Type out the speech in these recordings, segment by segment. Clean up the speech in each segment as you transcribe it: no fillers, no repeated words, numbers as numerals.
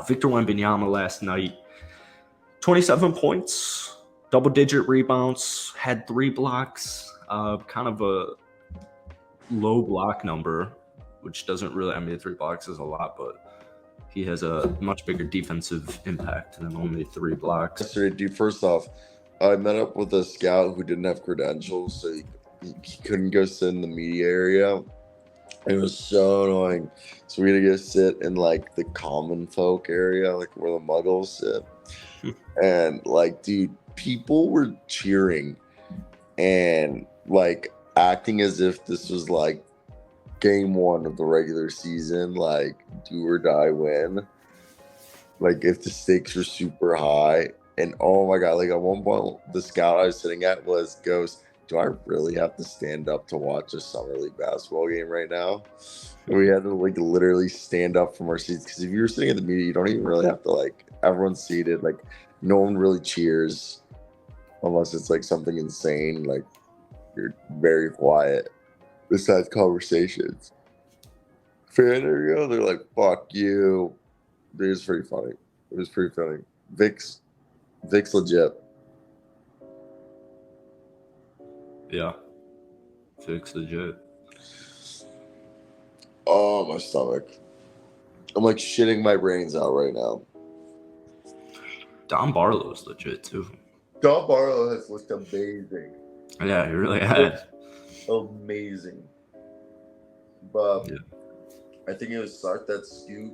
Victor Wembanyama last night, 27 points, double-digit rebounds, had 3 blocks, kind of a low block number, which doesn't really, 3 blocks is a lot, but he has a much bigger defensive impact than only 3 blocks. Yesterday, dude, first off, I met up with a scout who didn't have credentials, so he couldn't go sit in the media area. It was so annoying. So we had to go sit in like the common folk area, like where the muggles sit. And like, dude, people were cheering and like acting as if this was like game 1 of the regular season, like do or die win. Like if the stakes were super high. And oh my God, like at one point, the scout I was sitting at goes, do I really have to stand up to watch a summer league basketball game right now? And we had to like literally stand up from our seats, because if you're sitting at the media, you don't even really have to, like, everyone's seated, like no one really cheers unless it's like something insane, like you're very quiet besides conversations. Fan area, they're like, fuck you. It was pretty funny. It was pretty funny. Vic's legit. Yeah. Vic's legit. Oh, my stomach. I'm like shitting my brains out right now. Don Barlow's legit too. Don Barlow has looked amazing. Yeah, he really has. Amazing. But yeah. I think it was Sark that Scoot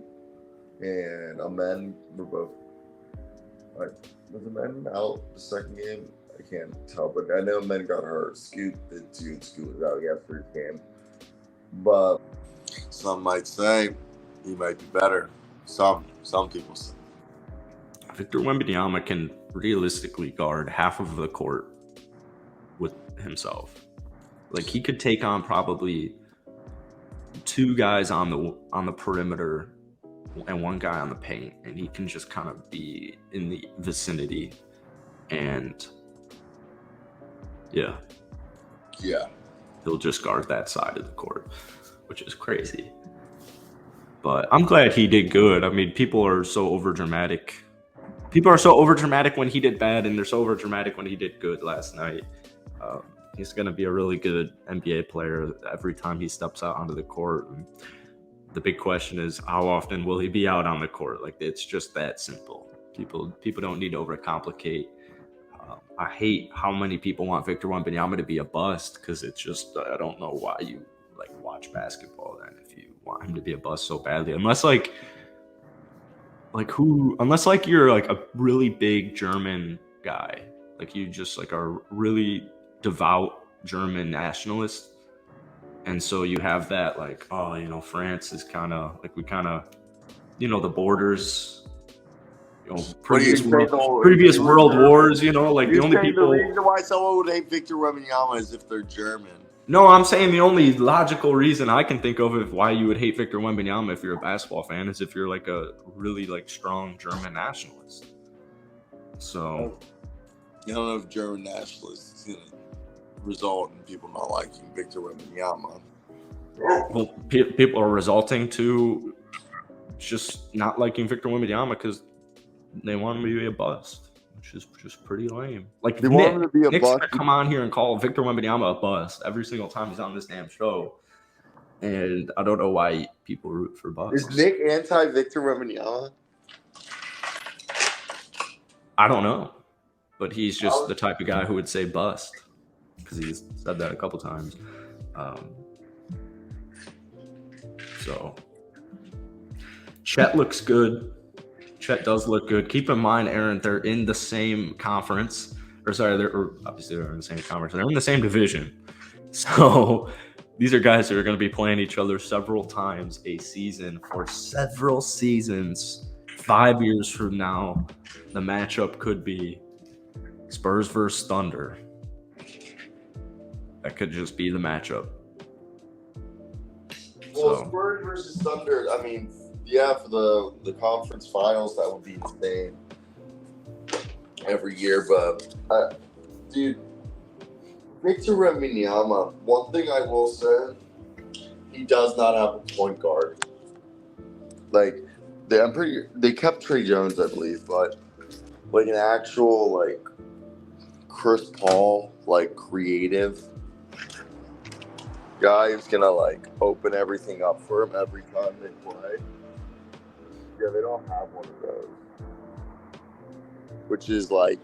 and Amen were both, like, was Amen out the second game? I can't tell, but I know Amen got hurt. Scoot did too, and Scoot was out again for his game. But some might say he might be better. Some people say. Victor Wembanyama can realistically guard half of the court with himself. Like, he could take on probably 2 guys on the perimeter and 1 guy on the paint, and he can just kind of be in the vicinity, and yeah, he'll just guard that side of the court, which is crazy. But I'm glad he did good. I mean, people are so overdramatic. People are so overdramatic when he did bad, and they're so overdramatic when he did good last night. He's going to be a really good NBA player every time he steps out onto the court. And the big question is, how often will he be out on the court? Like, it's just that simple. People don't need to overcomplicate. I hate how many people want Victor Wembanyama to be a bust, because it's just, I don't know why you like watch basketball then if you want him to be a bust so badly, unless you're like a really big German guy, like you just like are really devout German nationalist, and so you have that like, oh, you know, France is kind of like, we kind of, you know, the borders, you know, previous world wars, you know, like the only people. The reason why someone would hate Victor Wembanyama is if they're German. No, I'm saying the only logical reason I can think of why you would hate Victor Wembanyama if you're a basketball fan is if you're like a really like strong German nationalist. So you don't know if German nationalists is going to result in people not liking Victor Wembanyama. Well, people are resulting to just not liking Victor Wembanyama because they want him to be a bust, which is just pretty lame. Like, they want him to be a Nick's bust. Gonna come on here and call Victor Wembanyama a bust every single time he's on this damn show, and I don't know why people root for busts. Is Nick anti-Victor Wembanyama? I don't know, but he's just the type of guy who would say bust, because he's said that a couple times. So Chet looks good. Chet does look good. Keep in mind, Aaron, they're in the same conference. Obviously they're in the same conference. They're in the same division. So these are guys that are going to be playing each other several times a season for several seasons. 5 years from now, the matchup could be Spurs versus Thunder. That could just be the matchup. Well, Spurs versus Thunder, I mean, yeah, for the conference finals, that would be insane every year. But, dude, Victor Wembanyama, one thing I will say, he does not have a point guard. Like, They kept Trey Jones, I believe, but like an actual like Chris Paul, like creative guy who's gonna like open everything up for him every time they play. Yeah, they don't have one of those. Which is like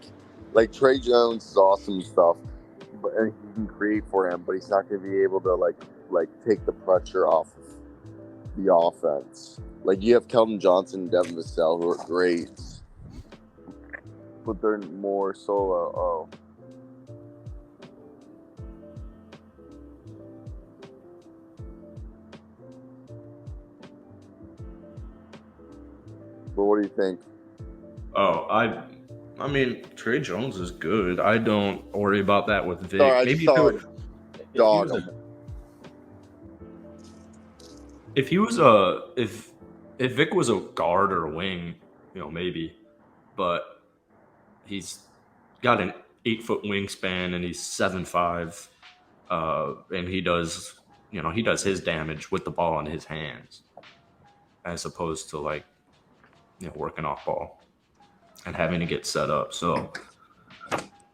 Trey Jones is awesome stuff, but and he can create for him, but he's not gonna be able to like take the pressure off of the offense. Like you have Keldon Johnson and Devin Vassell who are great, but they're more solo. Oh. But what do you think? Oh, I mean, Trey Jones is good. I don't worry about that with Vic. Sorry, Maybe if Vic was a guard or a wing, maybe. But he's got an 8-foot wingspan and he's 7'5", and he does his damage with the ball in his hands, as opposed to like working off ball and having to get set up. So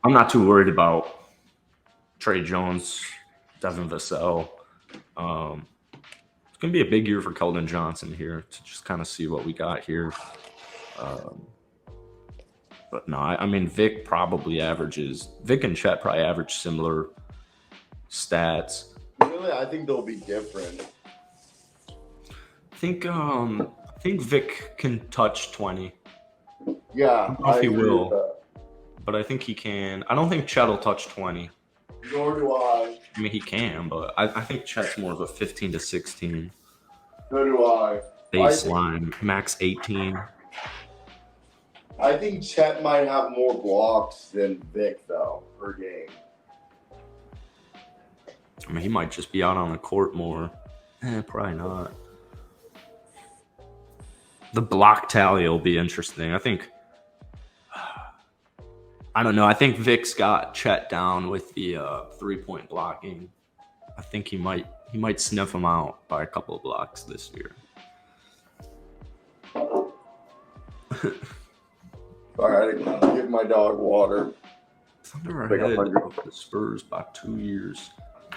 I'm not too worried about Trey Jones, Devin Vassell. It's going to be a big year for Keldon Johnson here to just kind of see what we got here. But no, I mean, Vic and Chet probably average similar stats. Really? I think they'll be different. I think Vic can touch 20. Yeah, I don't know if he will, but I think he can. I don't think Chet will touch 20. Nor do I. I mean, he can, but I think Chet's more of a 15 to 16. So do I. Baseline, max 18. I think Chet might have more blocks than Vic, though, per game. I mean, he might just be out on the court more. Probably not. The block tally will be interesting. I don't know. I think Vic's got Chet down with the 3-point blocking. I think he might sniff him out by a couple of blocks this year. All right, give my dog water. Thunder ahead of the Spurs by 2 years.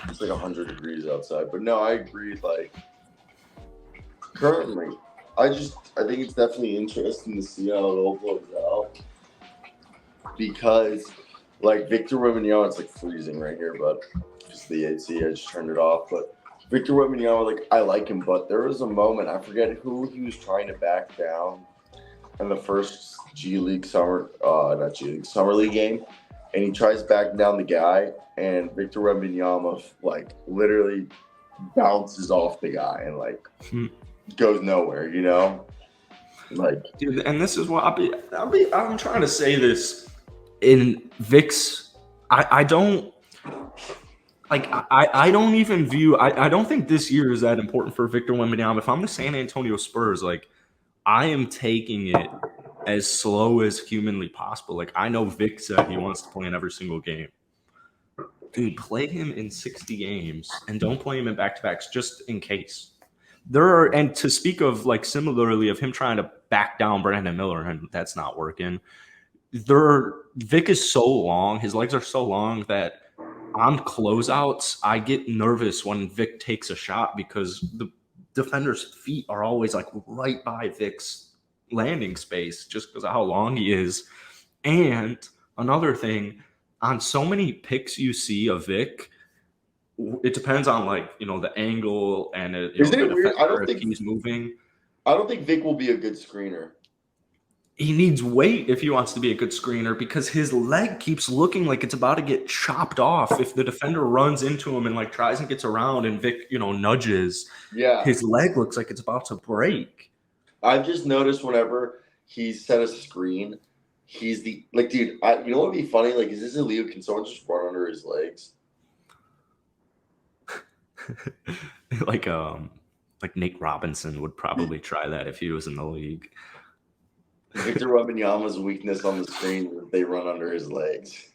It's like 100 degrees outside, but no, I agree. Like currently, I think it's definitely interesting to see how it all plays out because, like Victor Wembanyama, it's like freezing right here, but just the AC, I just turned it off. But Victor Wembanyama, like I like him, but there was a moment I forget who he was trying to back down in the first Summer League game, and he tries backing down the guy, and Victor Wembanyama like literally bounces off the guy and like goes nowhere, Like, dude, and this is what I'm trying to say this in Vic's. I don't like. I don't even view. I don't think this year is that important for Victor Wembanyama. If I'm the San Antonio Spurs, like I am taking it as slow as humanly possible. Like I know Vic said he wants to play in every single game. Dude, play him in 60 games and don't play him in back-to-backs just in case. And to speak of like similarly of him trying to back down Brandon Miller and that's not working. Vic is so long, his legs are so long that on closeouts, I get nervous when Vic takes a shot because the defender's feet are always like right by Vic's landing space just because of how long he is. And another thing, on so many picks you see of Vic, it depends on like the angle and isn't it weird? I don't think he's moving. I don't think Vic will be a good screener. He needs weight if he wants to be a good screener because his leg keeps looking like it's about to get chopped off. If the defender runs into him and like tries and gets around and Vic nudges, his leg looks like it's about to break. I've just noticed whenever he's set a screen, he's the like, dude. You know what would be funny? Like, is this illegal? Can someone just run under his legs? like Nate Robinson would probably try that if he was in the league. Victor Wembanyama's weakness on the screen is that they run under his legs.